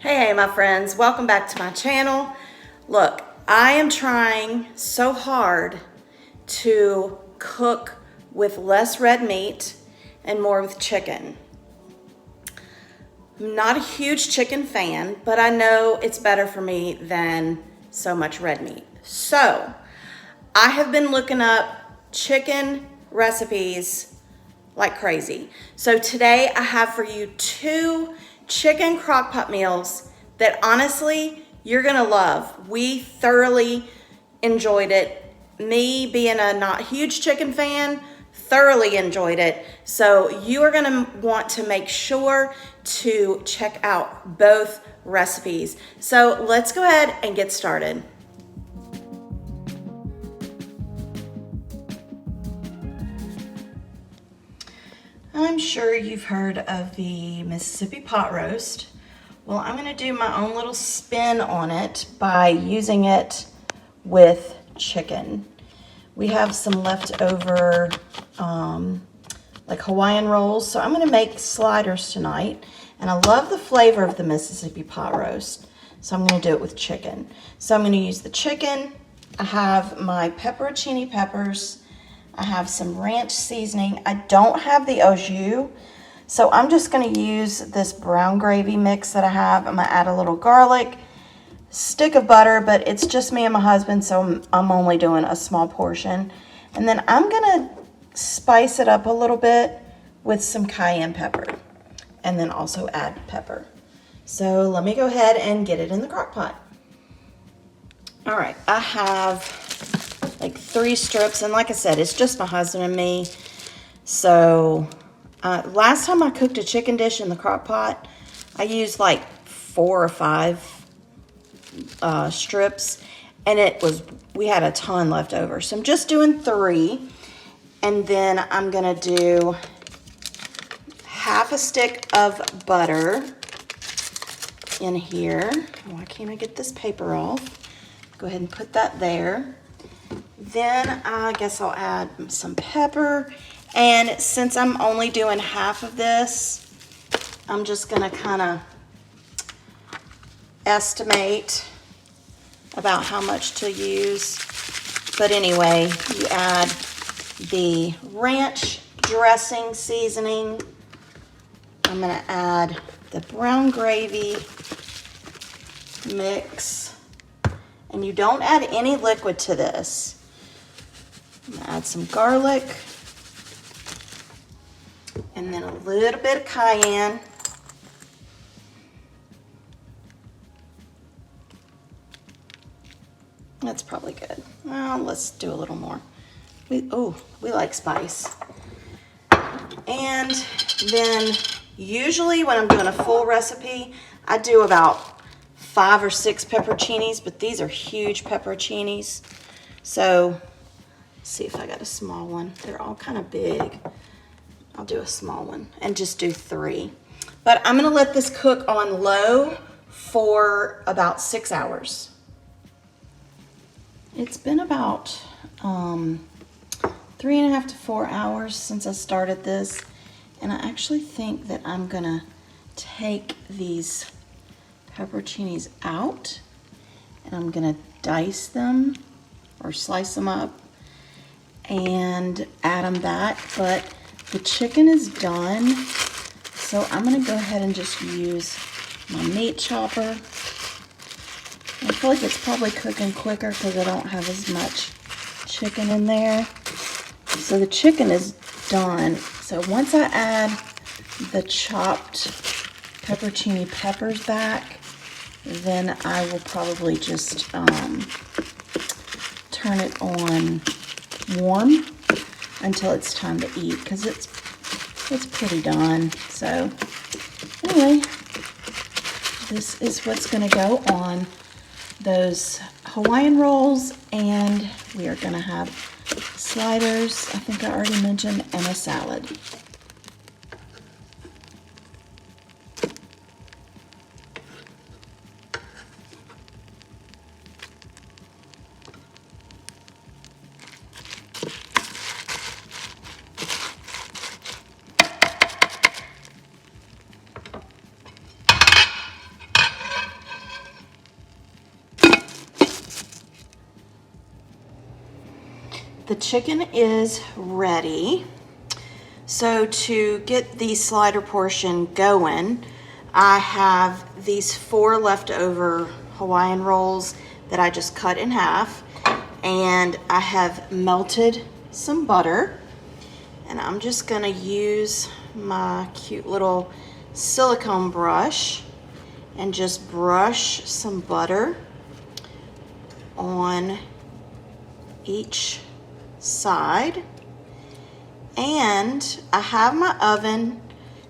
Hey, my friends, welcome back to my channel. Look, I am trying so hard to cook with less red meat and more with chicken. I'm not a huge chicken fan, but I know it's better for me than so much red meat. So, I have been looking up chicken recipes like crazy. So today I have for you 2 chicken crockpot meals that honestly you're gonna love. We thoroughly enjoyed it. Me being a not huge chicken fan, thoroughly enjoyed it. So you are gonna want to make sure to check out both recipes. So let's go ahead and get started. I'm sure you've heard of the Mississippi pot roast. Well, I'm gonna do my own little spin on it by using it with chicken. We have some leftover like Hawaiian rolls, so I'm gonna make sliders tonight. And I love the flavor of the Mississippi pot roast, so I'm gonna do it with chicken. So I'm gonna use the chicken. I have my pepperoncini peppers. I have some ranch seasoning. I don't have the au jus, so I'm just gonna use this brown gravy mix that I have. I'm gonna add a little garlic, stick of butter, but it's just me and my husband, so I'm only doing a small portion. And then I'm gonna spice it up a little bit with some cayenne pepper, and then also add pepper. So let me go ahead and get it in the crock pot. All right, I have like 3 strips, and like I said, it's just my husband and me. So last time I cooked a chicken dish in the crock pot, I used like 4 or 5 strips, and we had a ton left over. So I'm just doing 3, and then I'm gonna do half a stick of butter in here. Why can't I get this paper off? Go ahead and put that there. Then I guess I'll add some pepper. And since I'm only doing half of this, I'm just gonna kind of estimate about how much to use. But anyway, you add the ranch dressing seasoning. I'm gonna add the brown gravy mix. And you don't add any liquid to this. I'm gonna add some garlic, and then a little bit of cayenne. That's probably good. Well, let's do a little more. We like spice. And then usually when I'm doing a full recipe, I do about 5 or 6 pepperoncinis, but these are huge pepperoncinis. So see if I got a small one. They're all kind of big. I'll do a small one and just do 3. But I'm gonna let this cook on low for about 6 hours. It's been about 3.5 to 4 hours since I started this. And I actually think that I'm gonna take these pepperoncinis out, and I'm gonna dice them or slice them up and add them back. But the chicken is done, so I'm gonna go ahead and just use my meat chopper. I feel like it's probably cooking quicker because I don't have as much chicken in there. So the chicken is done. So once I add the chopped pepperoncini peppers back, then I will probably just turn it on warm until it's time to eat, because it's pretty done. So anyway, this is what's gonna go on those Hawaiian rolls, and we are gonna have sliders, I think I already mentioned, and a salad. the chicken is ready. So to get the slider portion going, I have these 4 leftover Hawaiian rolls that I just cut in half, and I have melted some butter, and I'm just gonna use my cute little silicone brush and just brush some butter on each side. And I have my oven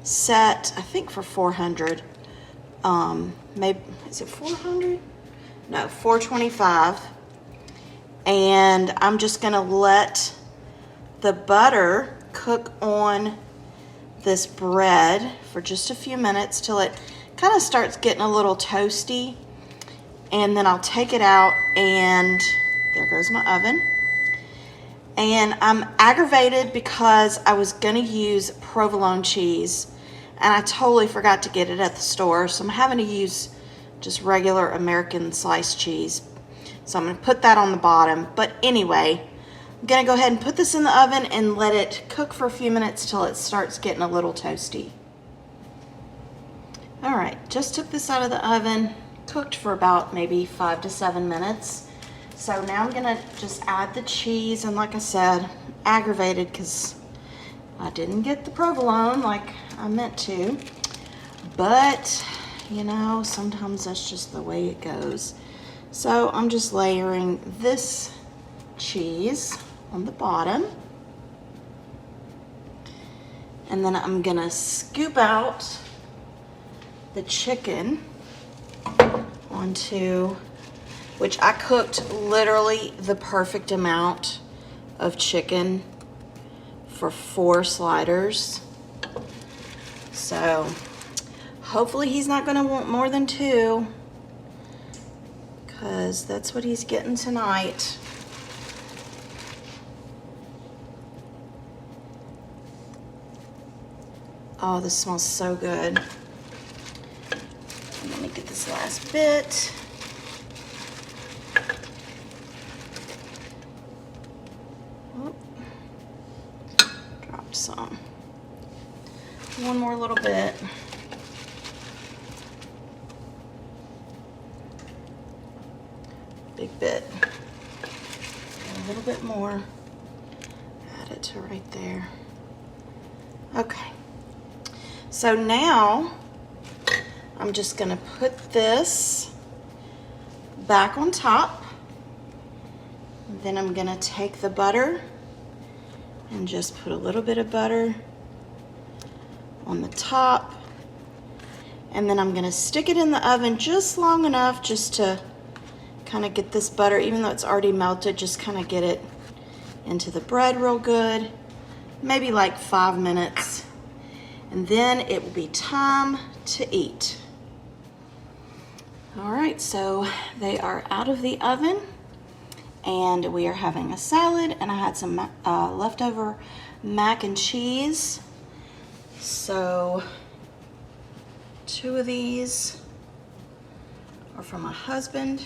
set, I think for 400, maybe, is it 400? No, 425. And I'm just gonna let the butter cook on this bread for just a few minutes till it kind of starts getting a little toasty. And then I'll take it out, and there goes my oven. And I'm aggravated because I was gonna use provolone cheese and I totally forgot to get it at the store. So I'm having to use just regular American sliced cheese. So I'm gonna put that on the bottom. But anyway, I'm gonna go ahead and put this in the oven and let it cook for a few minutes till it starts getting a little toasty. All right, just took this out of the oven, cooked for about maybe 5 to 7 minutes. So now I'm gonna just add the cheese, and like I said, aggravated because I didn't get the provolone like I meant to, but you know, sometimes that's just the way it goes. So I'm just layering this cheese on the bottom, and then I'm gonna scoop out the chicken onto, which I cooked literally the perfect amount of chicken for 4 sliders. So hopefully he's not gonna want more than 2, because that's what he's getting tonight. Oh, this smells so good. Let me get this last bit. Drop some. One more little bit. Big bit. And a little bit more. Add it to right there. Okay. So now I'm just gonna put this back on top. Then I'm gonna take the butter and just put a little bit of butter on the top. And then I'm gonna stick it in the oven just long enough just to kind of get this butter, even though it's already melted, just kind of get it into the bread real good. Maybe like 5 minutes. And then it will be time to eat. All right, so they are out of the oven, and we are having a salad, and I had some leftover mac and cheese. So 2 of these are for my husband,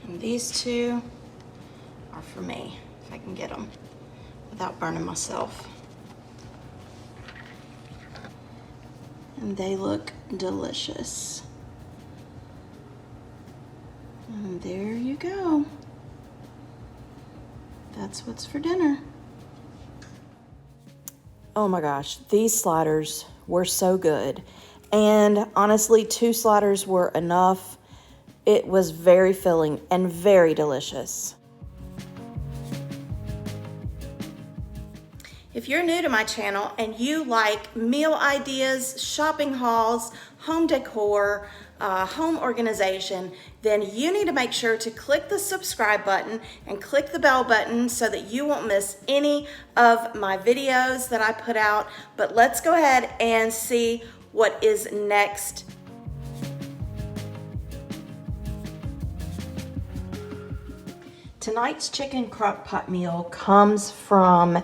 and these 2 are for me, if I can get them without burning myself. And they look delicious. And there you go. That's what's for dinner. Oh my gosh, these sliders were so good. And honestly, 2 sliders were enough. It was very filling and very delicious. If you're new to my channel and you like meal ideas, shopping hauls, home decor, home organization, then you need to make sure to click the subscribe button and click the bell button so that you won't miss any of my videos that I put out. But let's go ahead and see what is next. Tonight's chicken crock pot meal comes from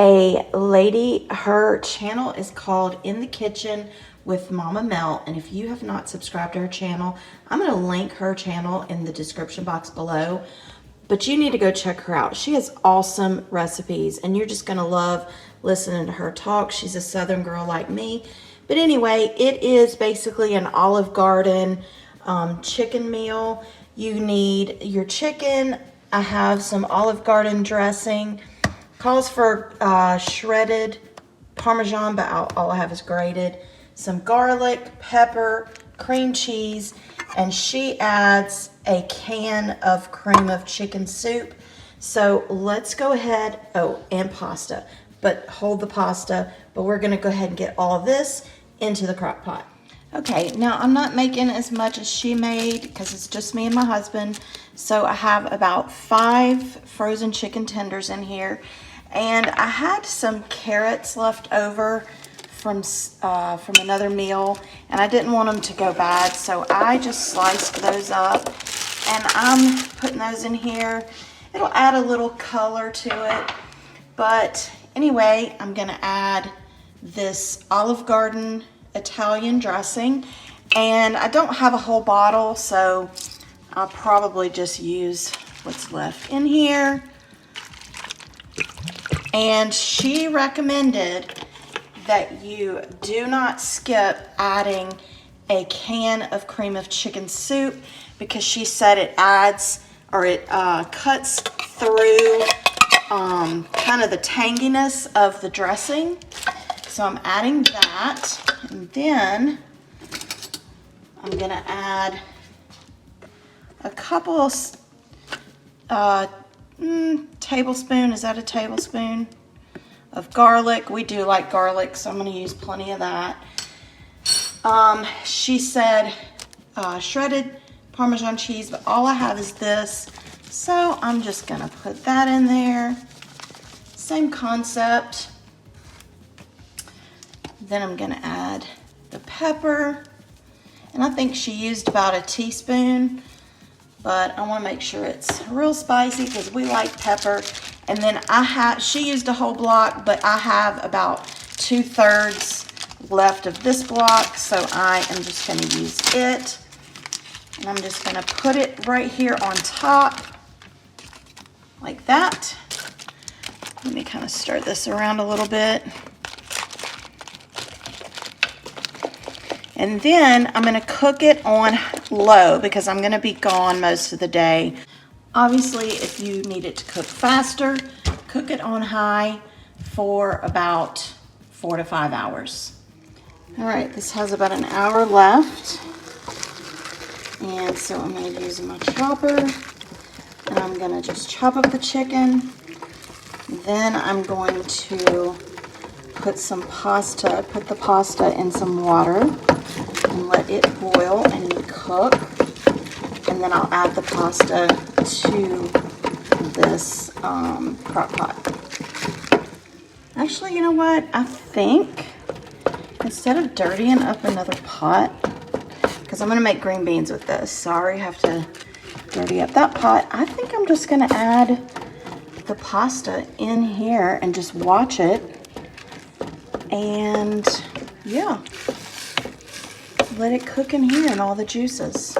a lady. Her channel is called In the Kitchen with Mama Mel, and if you have not subscribed to her channel, I'm going to link her channel in the description box below. But you need to go check her out. She has awesome recipes, and you're just gonna love listening to her talk. She's a Southern girl like me. But anyway, it is basically an Olive Garden chicken meal. You need your chicken. I have some Olive Garden dressing. Calls for shredded Parmesan, but all I have is grated. Some garlic, pepper, cream cheese, and she adds a can of cream of chicken soup. So let's go ahead, oh, and pasta, but hold the pasta, but we're gonna go ahead and get all of this into the crock pot. Okay, now I'm not making as much as she made because it's just me and my husband. So I have about 5 frozen chicken tenders in here. And I had some carrots left over from another meal, and I didn't want them to go bad, so I just sliced those up, and I'm putting those in here. It'll add a little color to it, but anyway, I'm gonna add this Olive Garden Italian dressing, and I don't have a whole bottle, so I'll probably just use what's left in here. And she recommended that you do not skip adding a can of cream of chicken soup because she said it adds, or it cuts through kind of the tanginess of the dressing. So I'm adding that, and then I'm gonna add a couple tablespoon, is that a tablespoon of garlic? We do like garlic, so I'm going to use plenty of that. She said shredded Parmesan cheese, but all I have is this, so I'm just going to put that in there. Same concept. Then I'm going to add the pepper, and I think she used about a teaspoon, but I want to make sure it's real spicy because we like pepper. And then she used a whole block, but I have about 2/3 left of this block, so I am just going to use it. And I'm just going to put it right here on top, like that. Let me kind of stir this around a little bit. And then I'm gonna cook it on low because I'm gonna be gone most of the day. Obviously, if you need it to cook faster, cook it on high for about 4 to 5 hours. All right, this has about an hour left. And so I'm gonna use my chopper, and I'm gonna just chop up the chicken. Then I'm going to put some pasta, put the pasta in some water and let it boil and cook. And then I'll add the pasta to this crock pot. Actually, you know what? I think instead of dirtying up another pot, because I'm gonna make green beans with this, so I already have to dirty up that pot, I think I'm just gonna add the pasta in here and just watch it. And yeah, let it cook in here and all the juices.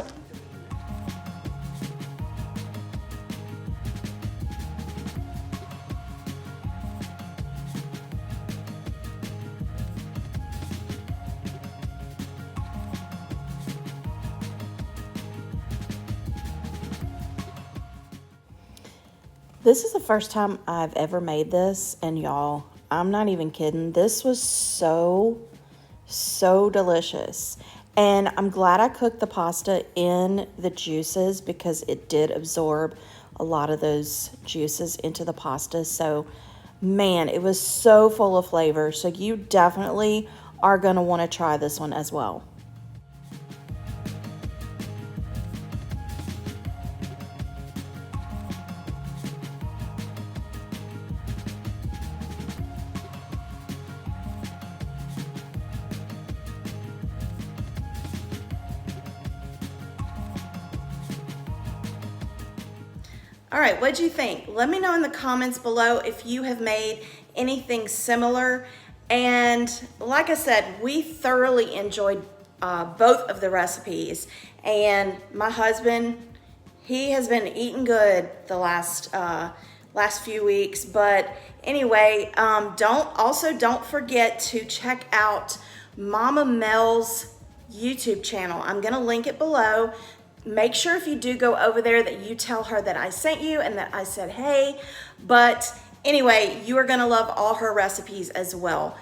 This is the first time I've ever made this, and y'all, I'm not even kidding. This was so delicious. And I'm glad I cooked the pasta in the juices because it did absorb a lot of those juices into the pasta. So, man, it was so full of flavor. So you definitely are going to want to try this one as well. All right, what'd you think? Let me know in the comments below if you have made anything similar. And like I said, we thoroughly enjoyed both of the recipes. And my husband, He has been eating good the last few weeks. But anyway, don't forget to check out Mama Mel's YouTube channel. I'm gonna link it below. Make sure if you do go over there that you tell her that I sent you and that I said hey. But anyway, you are gonna love all her recipes as well.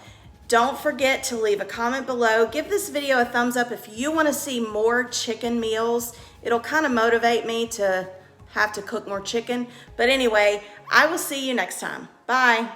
Don't forget to leave a comment below. Give this video a thumbs up if you want to see more chicken meals. It'll kind of motivate me to have to cook more chicken. But anyway, I will see you next time. Bye.